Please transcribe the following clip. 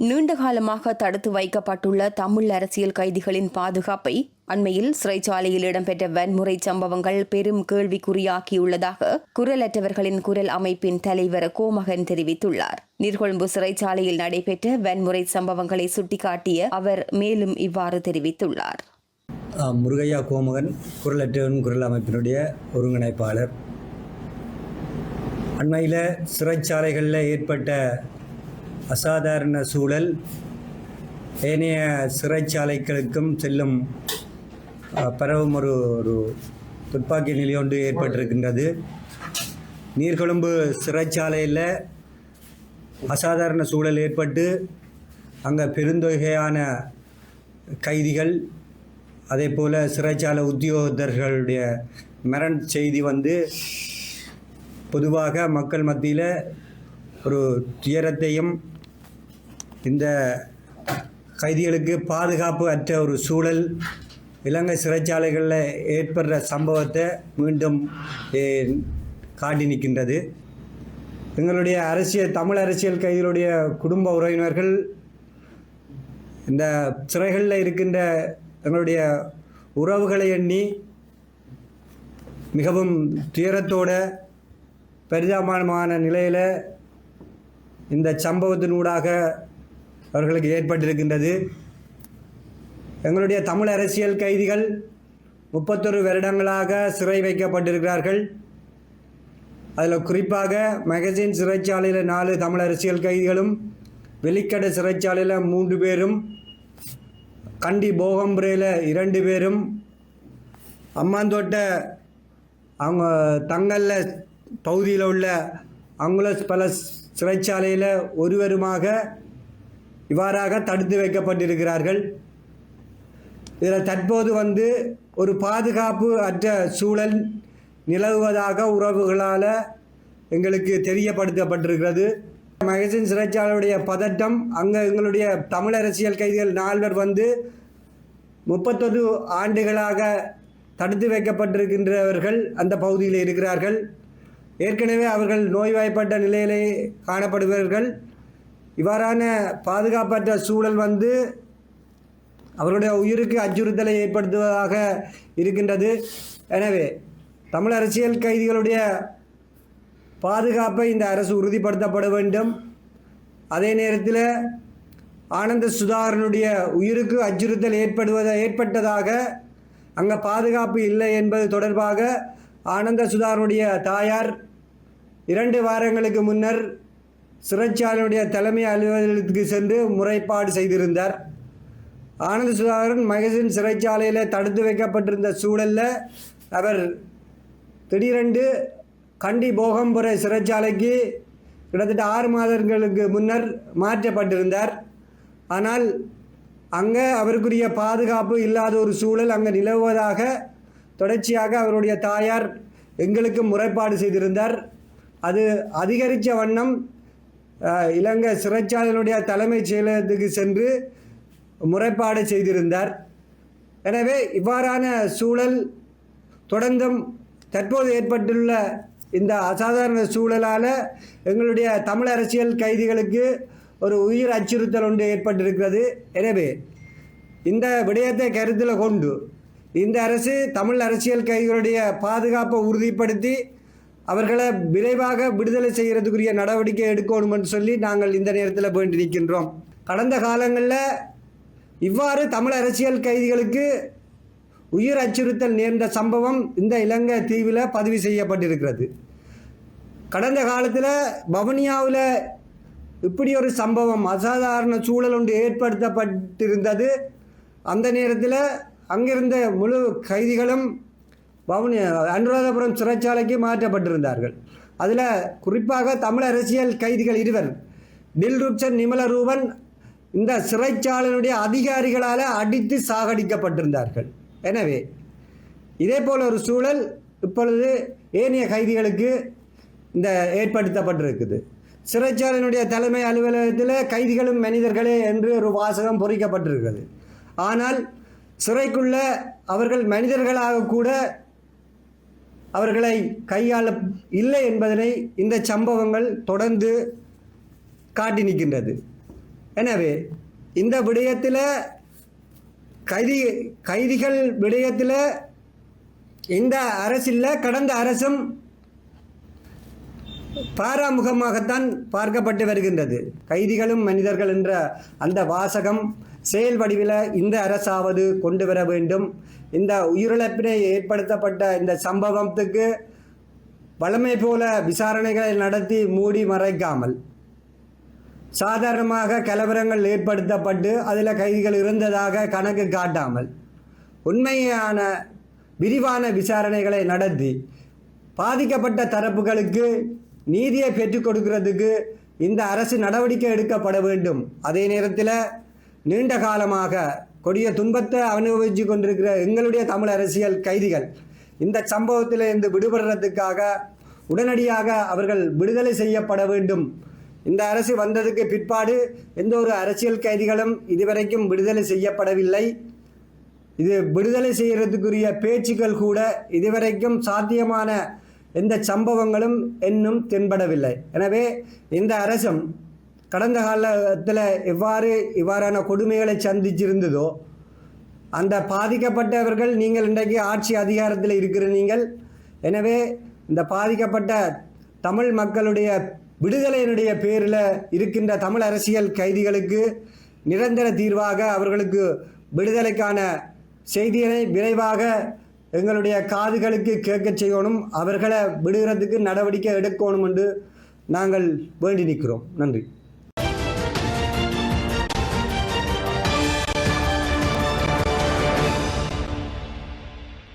நீண்ட காலமாக தடுத்து வைக்கப்பட்டுள்ள தமிழ் அரசியல் கைதிகளின் பாதுகாப்பை அண்மையில் சிறைச்சாலையில் இடம்பெற்ற வன்முறை சம்பவங்கள் பெரும் கேள்விக்குறியாக்கியுள்ளதாக குரலற்றவர்களின் குரல் அமைப்பின் தலைவர் கோமகன் தெரிவித்துள்ளார். நீர்கொழும்பு சிறைச்சாலையில் நடைபெற்ற வன்முறை சம்பவங்களை சுட்டிக்காட்டிய அவர் மேலும் இவ்வாறு தெரிவித்துள்ளார். முருகையா கோமகன், குரலற்றவன் குரல் அமைப்பினுடைய ஒருங்கிணைப்பாளர். அண்மையில் சிறைச்சாலைகளில் ஏற்பட்ட அசாதாரண சூழல் ஏனைய சிறைச்சாலைகளுக்கும் செல்லும் பரவும் ஒரு துப்பாக்கி நிலை ஒன்று ஏற்பட்டிருக்கின்றது. நீர்கொழும்பு சிறைச்சாலையில் அசாதாரண சூழல் ஏற்பட்டு அங்கே பெருந்தொகையான கைதிகள், அதே போல் சிறைச்சாலை உத்தியோகத்தர்களுடைய மரண செய்தி பொதுவாக மக்கள் மத்தியில் ஒரு துயரத்தையும், இந்த கைதிகளுக்கு பாதுகாப்பு அற்ற ஒரு சூழல் இலங்கை சிறைச்சாலைகளில் ஏற்படுற சம்பவத்தை மீண்டும் காட்டி நிற்கின்றது. எங்களுடைய தமிழ் அரசியல் கைதிகளுடைய குடும்ப உறவினர்கள் இந்த சிறைகளில் இருக்கின்ற எங்களுடைய உறவுகளை எண்ணி மிகவும் துயரத்தோட பரிதாபமான நிலையில் இந்த சம்பவத்தினூடாக அவர்களுக்கு ஏற்பட்டிருக்கின்றது. எங்களுடைய தமிழ் அரசியல் கைதிகள் 31 வருடங்களாக சிறை வைக்கப்பட்டிருக்கிறார்கள். அதில் குறிப்பாக மகசின் சிறைச்சாலையில் 4 தமிழ் அரசியல் கைதிகளும், வெலிக்கடை சிறைச்சாலையில் 3 பேரும், கண்டி போகம்புரையில் 2 பேரும், அம்மாந்தோட்ட அவங்க தங்கல்ல பகுதியில் உள்ள அங்குலஸ் பல சிறைச்சாலையில் ஒருவருமாக இவ்வாறாக தடுத்து வைக்கப்பட்டிருக்கிறார்கள். இதில் தற்போது ஒரு பாதுகாப்பு அற்ற சூழல் நிலவுவதாக உறவுகளால் எங்களுக்கு தெரியப்படுத்தப்பட்டிருக்கிறது. மகசின் சிறைச்சாலையுடைய பதட்டம், அங்கே எங்களுடைய தமிழ் அரசியல் கைதிகள் 4 31 ஆண்டுகளாக தடுத்து வைக்கப்பட்டிருக்கின்றவர்கள் அந்த பகுதியில் இருக்கிறார்கள். ஏற்கனவே அவர்கள் நோய்வாய்ப்பட்ட நிலையிலே காணப்படுபவர்கள். இவ்வாறான பாதுகாப்பற்ற சூழல் அவர்களுடைய உயிருக்கு அச்சுறுத்தலை ஏற்படுத்துவதாக இருக்கின்றது. எனவே தமிழ் அரசியல் கைதிகளுடைய பாதுகாப்பை இந்த அரசு உறுதிப்படுத்தப்பட வேண்டும். அதே நேரத்தில் ஆனந்த சுதாகரனுடைய உயிருக்கு அச்சுறுத்தல் ஏற்பட்டதாக அங்கே பாதுகாப்பு இல்லை என்பது தொடர்பாக ஆனந்த சுதாகரனுடைய தாயார் 2 வாரங்களுக்கு முன்னர் சிறைச்சாலையுடைய தலைமை அலுவலகத்துக்கு சென்று முறைப்பாடு செய்திருந்தார். ஆனந்த சுதாகரன் மகசின் சிறைச்சாலையில் தடுத்து வைக்கப்பட்டிருந்த சூழலில் அவர் திடீரென்று கண்டி போகம்புரை சிறைச்சாலைக்கு கிட்டத்தட்ட 6 மாதங்களுக்கு முன்னர் மாற்றப்பட்டிருந்தார். ஆனால் அங்கே அவருக்குரிய பாதுகாப்பு இல்லாத ஒரு சூழல் அங்கே நிலவுவதாக தொடர்ச்சியாக அவருடைய தாயார் எங்களுக்கு முறைப்பாடு செய்திருந்தார். அது அதிகரித்த வண்ணம் இலங்கை சிறைச்சாலையினுடைய தலைமைச் செயலகத்துக்கு சென்று முறைப்பாடு செய்திருந்தார். எனவே இவ்வாறான சூழல் தொடர்ந்தும் தற்போது ஏற்பட்டுள்ள இந்த அசாதாரண சூழலால் எங்களுடைய தமிழ் அரசியல் கைதிகளுக்கு ஒரு உயிர் அச்சுறுத்தல் ஒன்று ஏற்பட்டிருக்கிறது. எனவே இந்த விடயத்தை கருத்தில் கொண்டு இந்த அரசு தமிழ் அரசியல் கைதிகளுடைய பாதுகாப்பை உறுதிப்படுத்தி அவர்களை விரைவாக விடுதலை செய்கிறதுக்குரிய நடவடிக்கை எடுக்கணும் என்று சொல்லி நாங்கள் இந்த நேரத்தில் வேண்டி நிற்கின்றோம். கடந்த காலங்களில் இவ்வாறு தமிழ் அரசியல் கைதிகளுக்கு உயிர் அச்சுறுத்தல் நேர்ந்த சம்பவம் இந்த இலங்கை தீவில் பதிவு செய்யப்பட்டிருக்கிறது. கடந்த காலத்தில் வவுனியாவில் இப்படி ஒரு சம்பவம், அசாதாரண சூழல் ஒன்று ஏற்படுத்தப்பட்டிருந்தது. அந்த நேரத்தில் அங்கிருந்த முழு கைதிகளும் அனுராதபுரம் சிறைச்சாலைக்கு மாற்றப்பட்டிருந்தார்கள். அதில் குறிப்பாக தமிழ் அரசியல் கைதிகள் 2 டில்ருப்சன் நிமலரூபன் இந்த சிறைச்சாலையினுடைய அதிகாரிகளால் அடித்து சாகடிக்கப்பட்டிருந்தார்கள். எனவே இதே போல் ஒரு சூழல் இப்பொழுது ஏனைய கைதிகளுக்கு இந்த ஏற்படுத்தப்பட்டிருக்குது. சிறைச்சாலையினுடைய தலைமை அலுவலகத்தில் கைதிகளும் மனிதர்களே என்று ஒரு வாசகம் பொறிக்கப்பட்டிருக்கிறது. ஆனால் சிறைக்குள்ள அவர்கள் மனிதர்களாக கூட அவர்களை கையாள இல்லை என்பதனை இந்த சம்பவங்கள் தொடர்ந்து காட்டி நிற்கின்றது. எனவே இந்த விடயத்தில் கைதிகள் விடயத்தில் இந்த அரசில் கடந்த அரசும் பாராமுகமாகத்தான் பார்க்கப்பட்டு வருகின்றது. கைதிகளும் மனிதர்கள் என்ற அந்த வாசகம் செயல் வடிவில் இந்த அரசாவது கொண்டு வர வேண்டும். இந்த உயிரிழப்பினை ஏற்படுத்தப்பட்ட இந்த சம்பவத்துக்கு வழமை போல விசாரணைகளை நடத்தி மூடி மறைக்காமல், சாதாரணமாக கலவரங்கள் ஏற்படுத்தப்பட்டு அதில் கைதிகள் இருந்ததாக கணக்கு காட்டாமல் உண்மையான விரிவான விசாரணைகளை நடத்தி பாதிக்கப்பட்ட தரப்புகளுக்கு நீதியை பெற்றுக் கொடுக்கிறதுக்கு இந்த அரசு நடவடிக்கை எடுக்கப்பட வேண்டும். அதே நேரத்தில் நீண்ட காலமாக கொடிய துன்பத்தை அனுபவித்து கொண்டிருக்கிற எங்களுடைய தமிழ் அரசியல் கைதிகள் இந்த சம்பவத்தில் இருந்து விடுபடுறதுக்காக உடனடியாக அவர்கள் விடுதலை செய்யப்பட வேண்டும். இந்த அரசு வந்ததுக்கு பிற்பாடு எந்த ஒரு அரசியல் கைதிகளும் இதுவரைக்கும் விடுதலை செய்யப்படவில்லை. இது விடுதலை செய்கிறதுக்குரிய பேச்சுக்கள் கூட இதுவரைக்கும் சாத்தியமான எந்த சம்பவங்களும் இன்னும் தென்படவில்லை. எனவே இந்த அரசும் கடந்த காலத்தில் இவ்வாறான கொடுமைகளை சந்திச்சிருந்ததோ, அந்த பாதிக்கப்பட்டவர்கள் நீங்கள் இன்றைக்கு ஆட்சி அதிகாரத்தில் இருக்கிற நீங்கள், எனவே இந்த பாதிக்கப்பட்ட தமிழ் மக்களுடைய விடுதலையினுடைய பேரில் இருக்கின்ற தமிழ் அரசியல் கைதிகளுக்கு நிரந்தர தீர்வாக அவர்களுக்கு விடுதலைக்கான செய்தியை விரைவாக எங்களுடைய காதுகளுக்கு கேட்க செய்யணும். அவர்களை விடுகிறதுக்கு நடவடிக்கை எடுக்கணும் என்று நாங்கள் வேண்டி நிற்கிறோம். நன்றி.